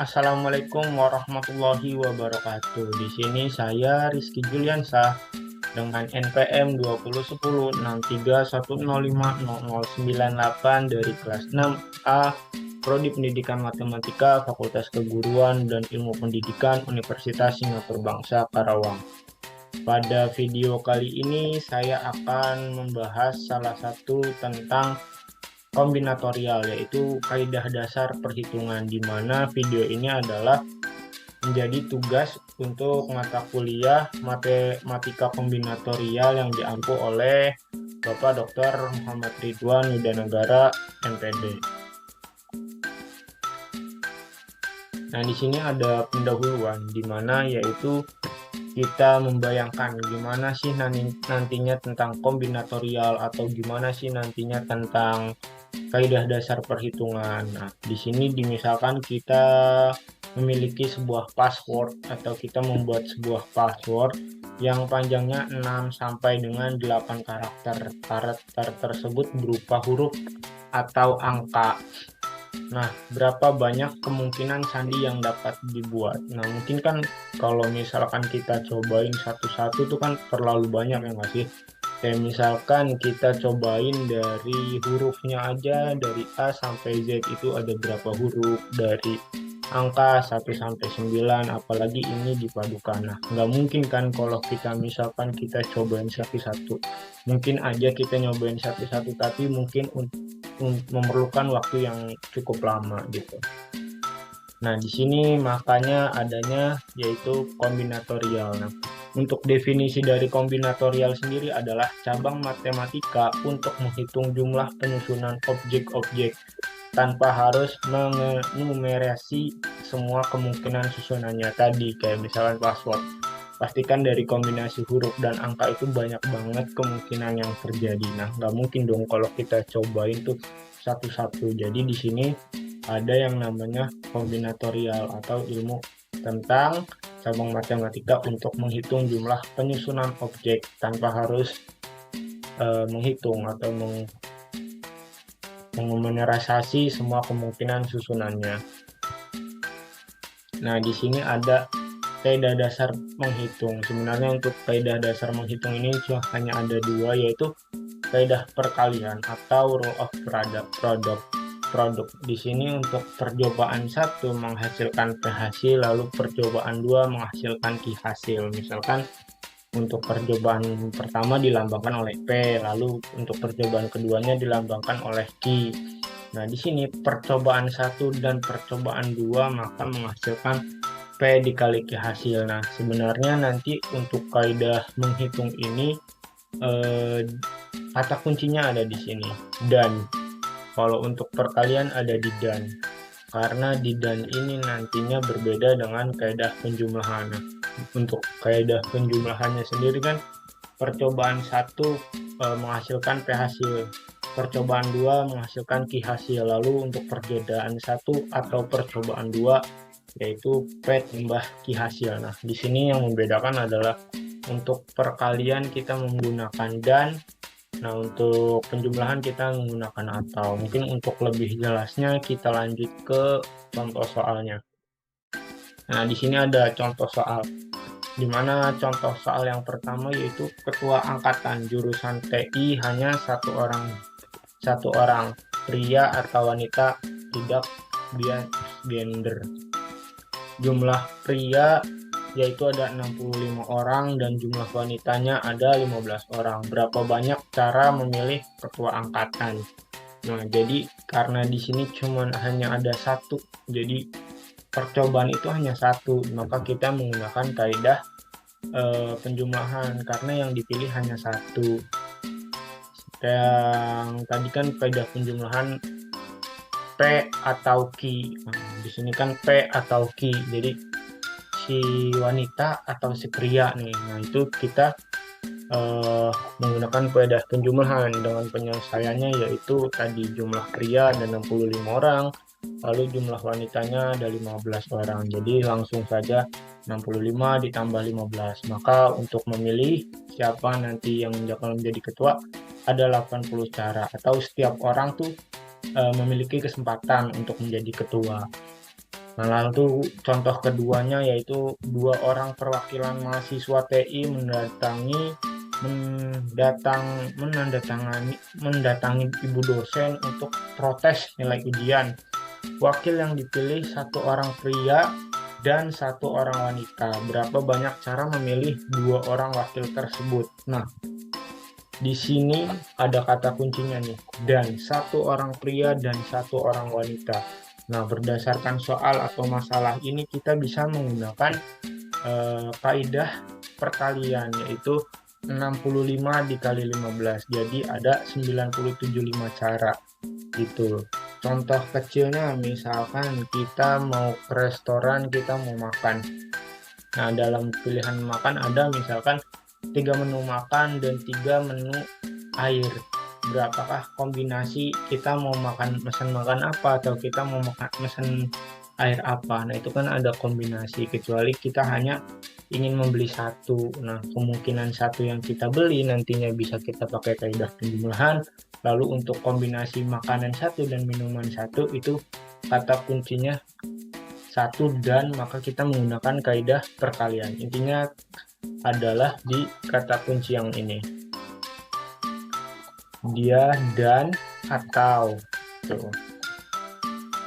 Assalamualaikum warahmatullahi wabarakatuh. Di sini saya Rizky Juliansyah dengan NPM 201063105098 dari kelas 6A Prodi Pendidikan Matematika Fakultas Keguruan dan Ilmu Pendidikan Universitas Singapura Bangsa Karawang. Pada video kali ini saya akan membahas salah satu tentang kombinatorial, yaitu kaidah dasar perhitungan, di mana video ini adalah menjadi tugas untuk mata kuliah matematika kombinatorial yang diampu oleh Bapak Dr. Muhammad Ridwan Widanegara, MPD. Nah, di sini ada pendahuluan, di mana yaitu kita membayangkan gimana sih nantinya tentang kombinatorial, atau gimana sih nantinya tentang kaidah dasar perhitungan. Nah, di sini dimisalkan kita memiliki sebuah password, atau kita membuat sebuah password yang panjangnya 6 sampai dengan 8 karakter. Karakter tersebut berupa huruf atau angka. Nah, berapa banyak kemungkinan sandi yang dapat dibuat? Nah, mungkin kan kalau misalkan kita cobain satu-satu itu kan terlalu banyak, ya nggak sih? Kayak misalkan kita cobain dari hurufnya aja, dari A sampai Z itu ada berapa huruf, dari angka 1 sampai 9, apalagi ini dipadukan. Nah, nggak mungkin kan kalau kita misalkan kita cobain satu-satu. Mungkin aja kita nyobain satu-satu, tapi mungkin memerlukan waktu yang cukup lama gitu. Nah, di sini makanya adanya yaitu kombinatorial. Nah, untuk definisi dari kombinatorial sendiri adalah cabang matematika untuk menghitung jumlah penyusunan objek-objek tanpa harus menumerasi semua kemungkinan susunannya tadi, kayak misalnya password. Pastikan dari kombinasi huruf dan angka itu banyak banget kemungkinan yang terjadi. Nah, nggak mungkin dong kalau kita cobain tuh satu-satu. Jadi di sini ada yang namanya kombinatorial, atau ilmu tentang cabang matematika untuk menghitung jumlah penyusunan objek tanpa harus menghitung atau menumerasi semua kemungkinan susunannya. Nah, di sini ada kaidah dasar menghitung. Sebenarnya untuk kaidah dasar menghitung ini hanya ada dua, yaitu kaidah perkalian atau rule of product. Di sini untuk percobaan 1 menghasilkan P hasil, lalu percobaan 2 menghasilkan Q hasil. Misalkan untuk percobaan pertama dilambangkan oleh P, lalu untuk percobaan keduanya dilambangkan oleh Q. Nah, di sini percobaan 1 dan percobaan 2 maka menghasilkan P dikali Q hasil. Nah, sebenarnya nanti untuk kaidah menghitung ini kata kuncinya ada di sini, dan kalau untuk perkalian ada di dan. Karena di dan ini nantinya berbeda dengan kaidah penjumlahan. Nah, untuk kaidah penjumlahannya sendiri kan percobaan 1 menghasilkan P hasil, percobaan 2 menghasilkan Q hasil, lalu untuk perbedaan 1 atau percobaan 2 yaitu P tambah Q hasil. Nah, di sini yang membedakan adalah untuk perkalian kita menggunakan dan. Nah, untuk penjumlahan kita menggunakan atau. Mungkin untuk lebih jelasnya kita lanjut ke contoh soalnya. Nah, di sini ada contoh soal, di mana contoh soal yang pertama yaitu ketua angkatan jurusan TI hanya satu orang, pria atau wanita, tidak gender. Jumlah pria yaitu ada 65 orang dan jumlah wanitanya ada 15 orang. Berapa banyak cara memilih ketua angkatan? Nah, jadi karena di sini hanya ada satu, jadi percobaan itu hanya satu, maka kita menggunakan kaidah penjumlahan karena yang dipilih hanya satu. Yang tadi kan kaidah penjumlahan P atau Q. Nah, di sini kan P atau Q, jadi si wanita atau si pria nih. Nah, itu kita menggunakan kaidah penjumlahan dengan penyelesaiannya, yaitu tadi jumlah pria ada 65 orang, lalu jumlah wanitanya ada 15 orang. Jadi langsung saja 65 ditambah 15. Maka untuk memilih siapa nanti yang akan menjadi ketua ada 80 cara, atau setiap orang tuh memiliki kesempatan untuk menjadi ketua. Nah, lalu contoh keduanya yaitu dua orang perwakilan mahasiswa TI mendatangi ibu dosen untuk protes nilai ujian. Wakil yang dipilih satu orang pria dan satu orang wanita. Berapa banyak cara memilih dua orang wakil tersebut? Nah, di sini ada kata kuncinya nih, dan satu orang pria dan satu orang wanita. Nah, berdasarkan soal atau masalah ini kita bisa menggunakan kaidah perkalian, yaitu 65 dikali 15. Jadi ada 97,5 cara gitu. Contoh kecilnya misalkan kita mau ke restoran, kita mau makan. Nah, dalam pilihan makan ada misalkan 3 menu makan dan 3 menu air. Berapakah kombinasi kita mau mesen makan apa atau kita mau mesen air apa? Nah, itu kan ada kombinasi, kecuali kita hanya ingin membeli satu. Nah, kemungkinan satu yang kita beli nantinya bisa kita pakai kaidah penjumlahan. Lalu untuk kombinasi makanan satu dan minuman satu itu kata kuncinya satu, dan maka kita menggunakan kaidah perkalian. Intinya adalah di kata kunci yang ini, dia, dan, atau. Tuh.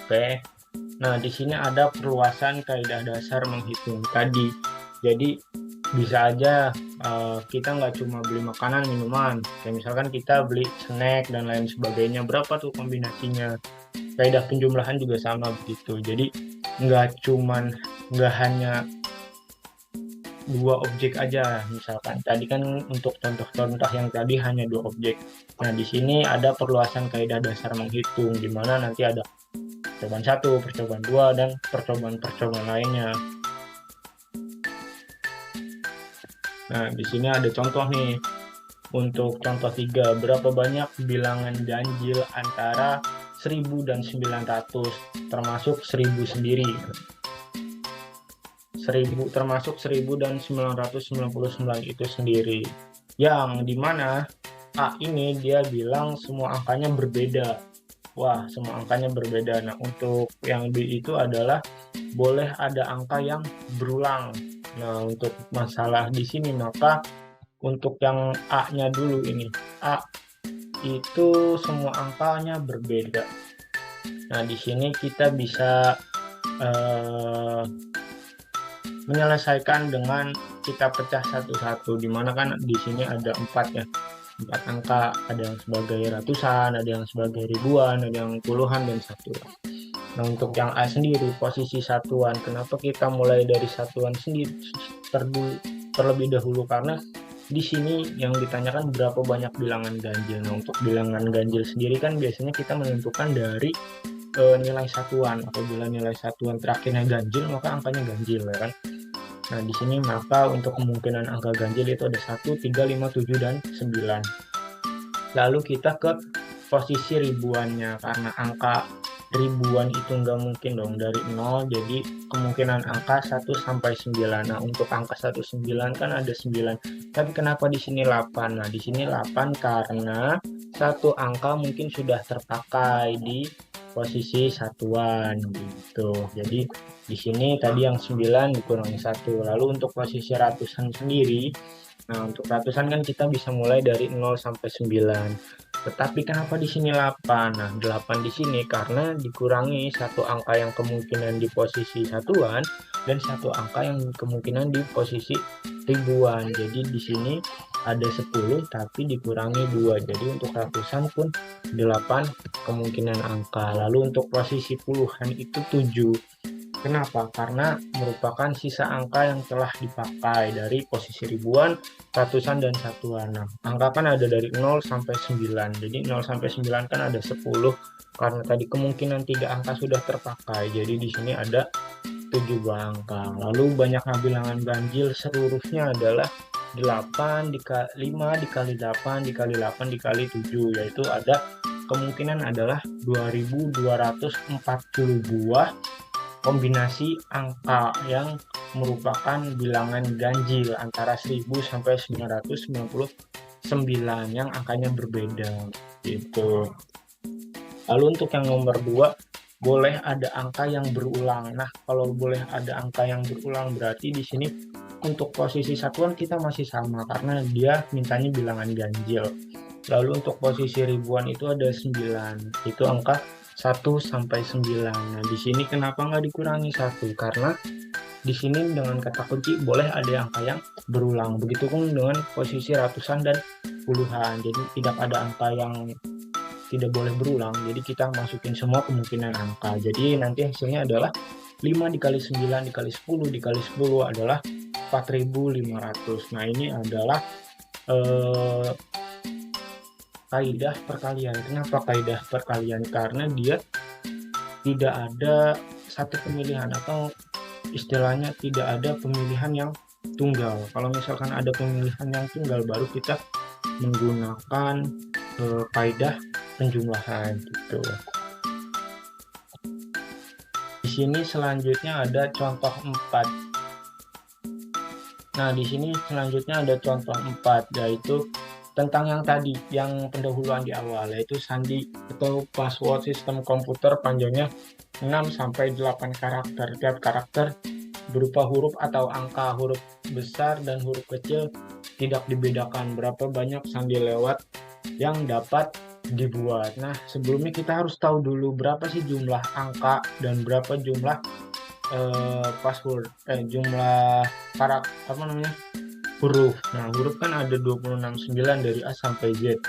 Oke. Nah, di sini ada perluasan kaidah dasar menghitung tadi. Jadi bisa aja kita nggak cuma beli makanan, minuman. Kayak misalkan kita beli snack dan lain sebagainya. Berapa tuh kombinasinya? Kaidah penjumlahan juga sama begitu. Jadi nggak hanya dua objek aja. Misalkan tadi kan untuk contoh-contoh yang tadi hanya dua objek. Nah, di sini ada perluasan kaidah dasar menghitung, di mana nanti ada percobaan 1, percobaan 2, dan percobaan-percobaan lainnya. Nah, di sini ada contoh nih. Untuk contoh 3, berapa banyak bilangan ganjil antara 1000 dan 900, termasuk 1000 sendiri. 1000 termasuk 1000 dan 999 itu sendiri. Yang dimana A ini dia bilang semua angkanya berbeda. Wah, semua angkanya berbeda. Nah, untuk yang B itu adalah boleh ada angka yang berulang. Nah, untuk masalah di sini maka untuk yang A-nya dulu ini. A itu semua angkanya berbeda. Nah, di sini kita bisa menyelesaikan dengan kita pecah satu-satu, dimana kan di sini ada 4 ya, 4 angka, ada yang sebagai ratusan, ada yang sebagai ribuan, ada yang puluhan, dan satuan. Nah, untuk yang A sendiri posisi satuan, kenapa kita mulai dari satuan sendiri terlebih dahulu? Karena di sini yang ditanyakan berapa banyak bilangan ganjil. Nah, untuk bilangan ganjil sendiri kan biasanya kita menentukan dari nilai satuan. Apabila nilai satuan terakhirnya ganjil, maka angkanya ganjil, ya kan? Nah, di sini maka untuk kemungkinan angka ganjil itu ada 1, 3, 5, 7, dan 9. Lalu kita ke posisi ribuannya, karena angka ribuan itu nggak mungkin dong dari 0, jadi kemungkinan angka 1 sampai 9. Nah, untuk angka 19 kan ada 9. Tapi kenapa di sini 8? Nah, di sini 8 karena satu angka mungkin sudah terpakai di posisi satuan gitu. Jadi di sini tadi yang 9 dikurangi 1. Lalu untuk posisi ratusan sendiri, nah untuk ratusan kan kita bisa mulai dari 0 sampai 9. Tetapi kenapa di sini 8? Nah, 8 di sini karena dikurangi satu angka yang kemungkinan di posisi satuan dan satu angka yang kemungkinan di posisi ribuan. Jadi di sini ada 10 tapi dikurangi 2. Jadi untuk ratusan pun 8 kemungkinan angka. Lalu untuk posisi puluhan itu 7. Kenapa? Karena merupakan sisa angka yang telah dipakai dari posisi ribuan, ratusan, dan satuan. Nah, angka kan ada dari 0 sampai 9. Jadi 0 sampai 9 kan ada 10. Karena tadi kemungkinan 3 angka sudah terpakai. Jadi di sini ada 7 buah angka. Lalu banyaknya bilangan ganjil seluruhnya adalah 8 dikali 5 dikali 8 dikali 8 dikali 7, yaitu ada kemungkinan adalah 2240 buah kombinasi angka yang merupakan bilangan ganjil antara 1000 sampai 999 yang angkanya berbeda gitu. Lalu untuk yang nomor 2, boleh ada angka yang berulang. Nah, kalau boleh ada angka yang berulang berarti di sini untuk posisi satuan kita masih sama karena dia mintanya bilangan ganjil. Lalu untuk posisi ribuan itu ada 9. Itu angka 1 sampai 9. Nah, di sini kenapa nggak dikurangi 1? Karena di sini dengan kata kunci boleh ada angka yang berulang. Begitupun dengan posisi ratusan dan puluhan. Jadi tidak ada angka yang tidak boleh berulang. Jadi kita masukin semua kemungkinan angka. Jadi nanti hasilnya adalah 5 dikali 9 dikali 10 dikali 10 adalah 4.500. Nah, ini adalah kaidah perkalian. Kenapa kaidah perkalian? Karena dia tidak ada satu pemilihan atau istilahnya tidak ada pemilihan yang tunggal. Kalau misalkan ada pemilihan yang tunggal baru kita menggunakan kaidah penjumlahan gitu. Di sini selanjutnya ada contoh 4. Nah, di sini selanjutnya ada contoh 4, yaitu tentang yang tadi, yang pendahuluan di awal, yaitu sandi atau password sistem komputer panjangnya 6-8 karakter. Tiap karakter berupa huruf atau angka, huruf besar dan huruf kecil tidak dibedakan. Berapa banyak sandi lewat yang dapat dibuat. Nah, sebelumnya kita harus tahu dulu berapa sih jumlah angka dan berapa jumlah password, jumlah huruf. Nah, huruf kan ada 26, 9 dari A sampai Z.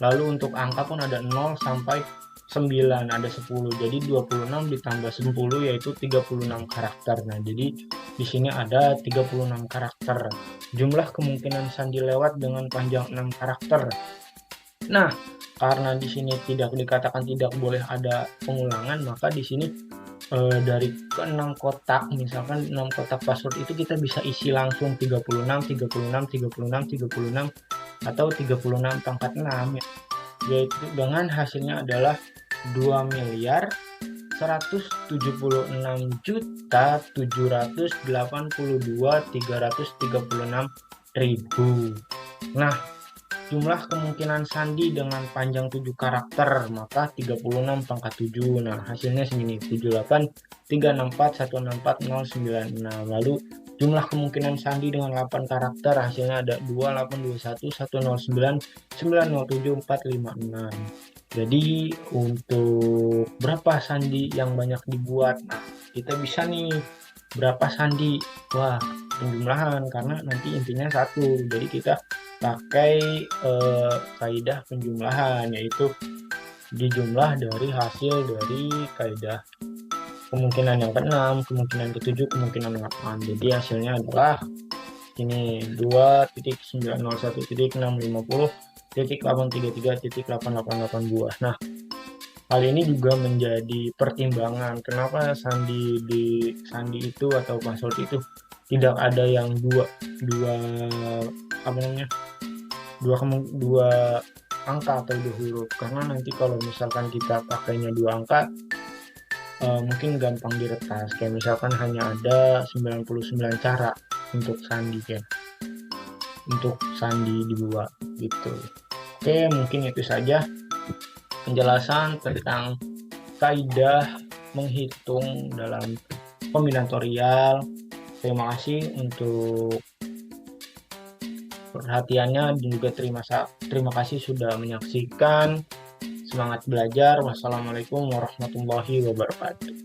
Lalu untuk angka pun ada 0 sampai 9, ada 10. Jadi 26 ditambah 10 yaitu 36 karakter. Nah, jadi di sini ada 36 karakter. Jumlah kemungkinan sandi lewat dengan panjang 6 karakter. Nah, karena di sini tidak dikatakan tidak boleh ada pengulangan, maka di sini dari ke-6 kotak, misalkan 6 kotak password itu kita bisa isi langsung 36, 36, 36, 36, atau 36 pangkat 6, yaitu dengan hasilnya adalah 2.776.782.336.000. Nah, jumlah kemungkinan sandi dengan panjang 7 karakter, maka 36 pangkat 7. Nah, hasilnya segini, 78, 364, 164, 096. Lalu jumlah kemungkinan sandi dengan 8 karakter, hasilnya ada 2821, 109, 907, 456. Jadi untuk berapa sandi yang banyak dibuat? Nah, kita bisa nih berapa sandi? Wah, penjumlahan karena nanti intinya 1. Jadi kita pakai kaidah penjumlahan, yaitu dijumlah dari hasil dari kaidah kemungkinan yang ke-6, kemungkinan ke-7, kemungkinan 8. Jadi hasilnya adalah ini 2.901.650.833.888 buah. Nah, hal ini juga menjadi pertimbangan kenapa sandi itu atau password itu tidak ada yang dua angka atau 2 huruf, karena nanti kalau misalkan kita pakainya 2 angka mungkin gampang diretas, kayak misalkan hanya ada 99 cara untuk sandi dibuat gitu. Oke, mungkin itu saja penjelasan tentang kaidah menghitung dalam kombinatorial. Terima kasih untuk perhatiannya dan juga terima kasih sudah menyaksikan. Semangat belajar. Wassalamualaikum warahmatullahi wabarakatuh.